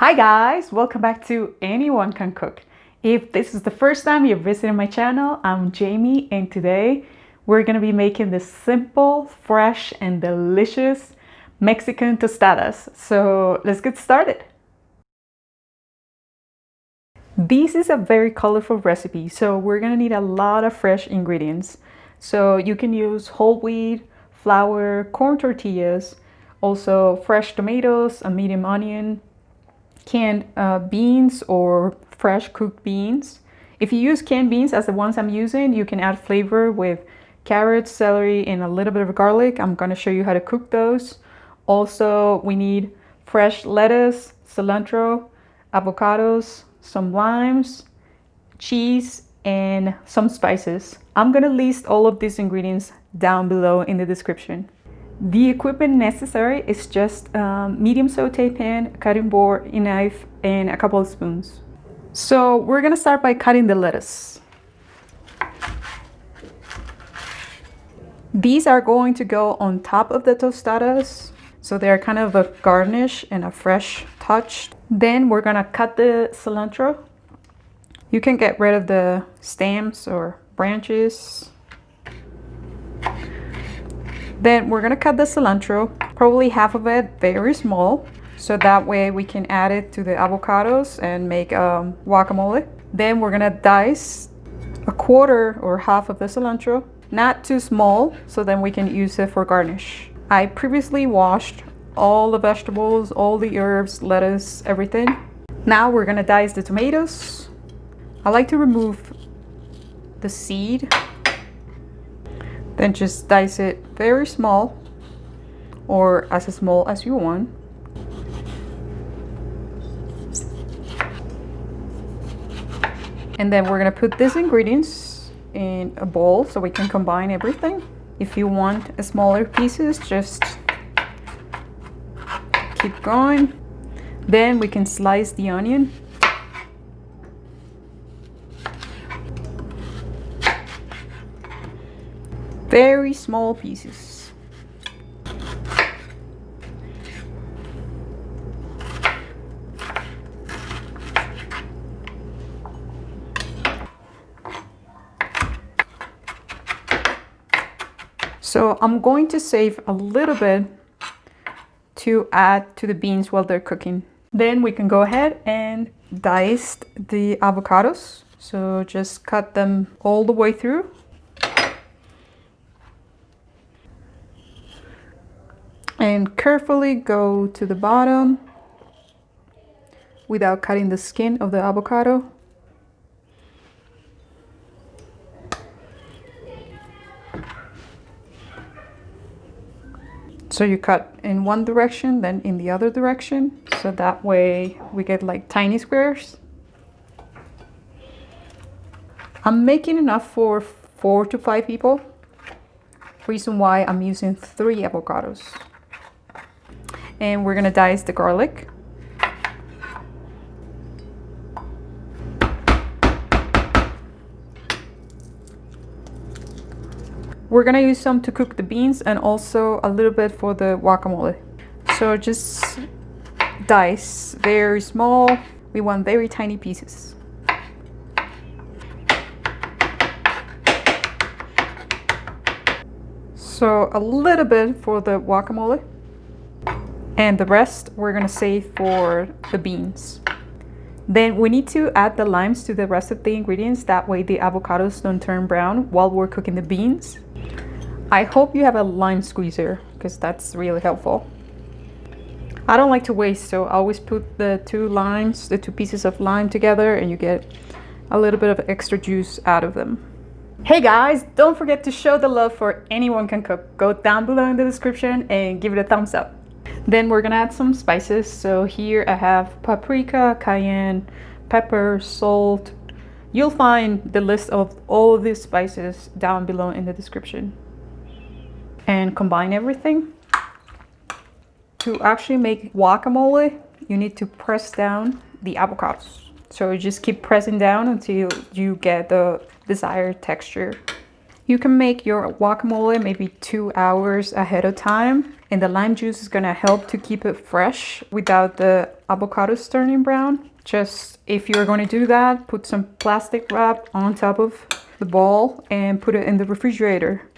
Hi guys, welcome back to Anyone Can Cook. If this is the first time you're visiting my channel, I'm Jamie and today we're gonna be making this simple, fresh and delicious Mexican tostadas. So let's get started. This is a very colorful recipe, so we're gonna need a lot of fresh ingredients. So you can use whole wheat, flour, corn tortillas, also fresh tomatoes, a medium onion, canned beans or fresh cooked beans. If you use canned beans as the ones I'm using, you can add flavor with carrots, celery, and a little bit of garlic. I'm going to show you how to cook those. Also, we need fresh lettuce, cilantro, avocados, some limes, cheese, and some spices. I'm going to list all of these ingredients down below in the description. The equipment necessary is just a medium saute pan, a cutting board, a knife, and a couple of spoons. So we're gonna start by cutting the lettuce. These are going to go on top of the tostadas, so they're kind of a garnish and a fresh touch. Then we're gonna cut the cilantro. You can get rid of the stems or branches. Then we're gonna cut the cilantro, probably half of it very small, so that way we can add it to the avocados and make guacamole. Then we're gonna dice a quarter or half of the cilantro, not too small, so then we can use it for garnish. I previously washed all the vegetables, all the herbs, lettuce, everything. Now we're gonna dice the tomatoes. I like to remove the seed. Then just dice it very small or as small as you want. And then we're gonna put these ingredients in a bowl so we can combine everything. If you want smaller pieces, just keep going. Then we can slice the onion. Very small pieces. So I'm going to save a little bit to add to the beans while they're cooking. Then we can go ahead and dice the avocados. So just cut them all the way through. And carefully go to the bottom without cutting the skin of the avocado. So you cut in one direction, then in the other direction. So that way we get like tiny squares. I'm making enough for 4 to 5 people. Reason why I'm using 3 avocados. And we're gonna dice the garlic. We're gonna use some to cook the beans and also a little bit for the guacamole. So just dice very small. We want very tiny pieces. So a little bit for the guacamole. And the rest we're gonna save for the beans. Then we need to add the limes to the rest of the ingredients. That way the avocados don't turn brown while we're cooking the beans. I hope you have a lime squeezer because that's really helpful. I don't like to waste, so I always put the 2 limes, the 2 pieces of lime together, and you get a little bit of extra juice out of them. Hey guys, don't forget to show the love for Anyone Can Cook. Go down below in the description and give it a thumbs up. Then we're gonna add some spices. So here I have paprika, cayenne, pepper, salt. You'll find the list of all of these spices down below in the description. And combine everything. To actually make guacamole, you need to press down the avocados. So you just keep pressing down until you get the desired texture. You can make your guacamole maybe 2 hours ahead of time, and the lime juice is gonna help to keep it fresh without the avocados turning brown. Just if you're going to do that, put some plastic wrap on top of the ball and put it in the refrigerator.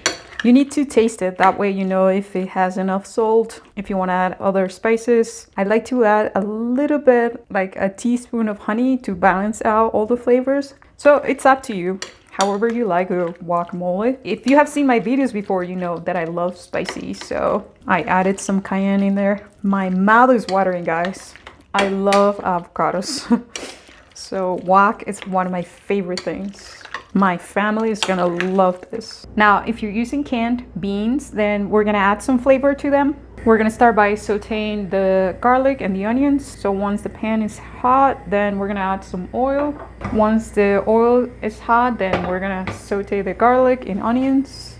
You need to taste it, that way you know if it has enough salt, if you want to add other spices. I like to add a little bit, like a teaspoon of honey to balance out all the flavors. So it's up to you, however you like your guacamole. If you have seen my videos before, you know that I love spicy, so I added some cayenne in there. My mouth is watering, guys. I love avocados. So guac is one of my favorite things. My family is gonna love this. Now, if you're using canned beans, then we're gonna add some flavor to them. We're gonna start by sauteing the garlic and the onions. So once the pan is hot, then we're gonna add some oil. Once the oil is hot, then we're gonna saute the garlic and onions.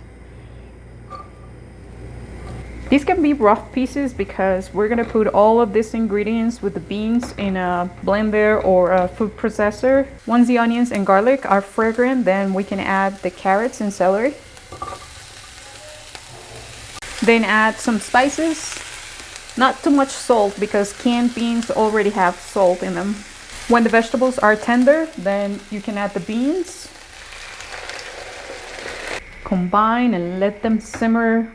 These can be rough pieces because we're gonna put all of these ingredients with the beans in a blender or a food processor. Once the onions and garlic are fragrant, then we can add the carrots and celery. Then add some spices. Not too much salt because canned beans already have salt in them. When the vegetables are tender, then you can add the beans. Combine and let them simmer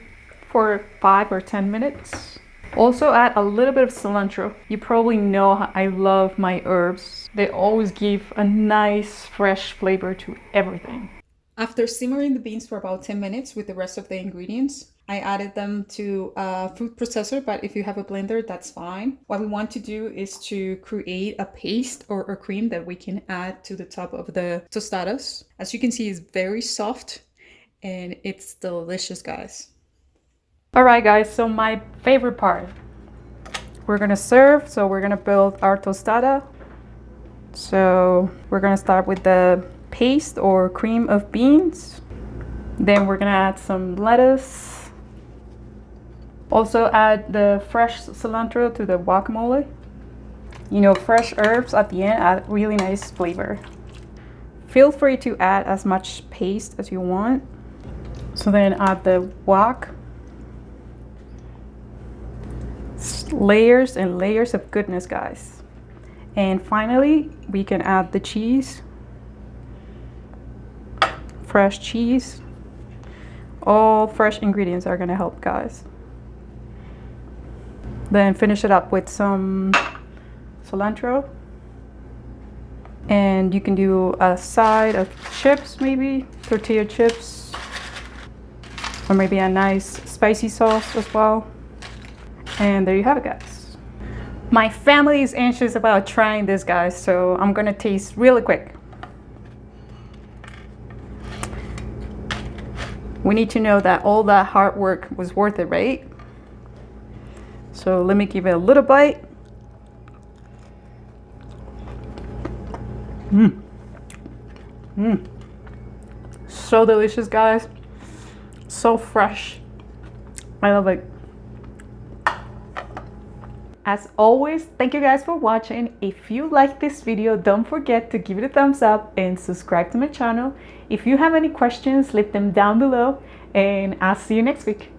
for 5 or 10 minutes. Also add a little bit of cilantro. You probably know how I love my herbs. They always give a nice fresh flavor to everything. After simmering the beans for about 10 minutes with the rest of the ingredients, I added them to a food processor, but if you have a blender, that's fine. What we want to do is to create a paste or a cream that we can add to the top of the tostadas. As you can see, it's very soft and it's delicious, guys. All right, guys, so my favorite part. We're gonna serve, so we're gonna build our tostada. So we're gonna start with the paste or cream of beans. Then we're gonna add some lettuce. Also add the fresh cilantro to the guacamole. You know, fresh herbs at the end add really nice flavor. Feel free to add as much paste as you want. So then add the guac. Layers and layers of goodness, guys. And finally, we can add the cheese. Fresh cheese. All fresh ingredients are gonna help, guys. Then finish it up with some cilantro. And you can do a side of chips, maybe tortilla chips, or maybe a nice spicy sauce as well. And there you have it, guys. My family is anxious about trying this, guys, so I'm gonna taste really quick. We need to know that all that hard work was worth it, right? So let me give it a little bite. So delicious, guys. So fresh. I love it. As always, thank you guys for watching. If you like this video, don't forget to give it a thumbs up and subscribe to my channel. If you have any questions, leave them down below, and I'll see you next week.